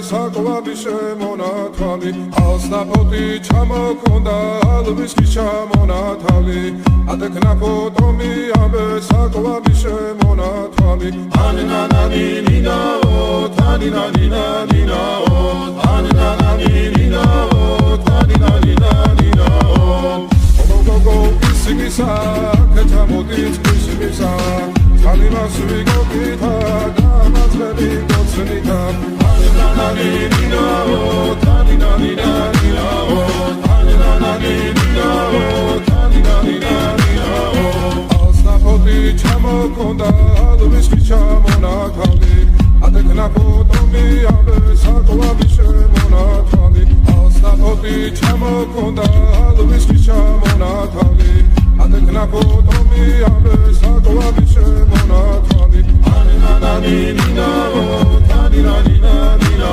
საკვები შემონათვალი ალსნაფოთი ჩამოქონდა ალვისკი ჩამონათალი ატექნა ფოტომი ამბე საკვები შემონათვალი ანინანანინინაო თანინანინანინაო ანინანანინინაო თანინანინანინაო გოგოგო ისიგისა კეთამოდით ისიგისა Alimas we go kita, damas baby go sunita. Anina nina oh, tanina nina nina oh, anina nina oh, tanina nina nina oh. Asna poti chamo konda, alviski chamo na thali. Adekna potomi abe sakwa bishe mona thali. Asna poti chamo konda, alviski chamo na thali. Adekna potomi abe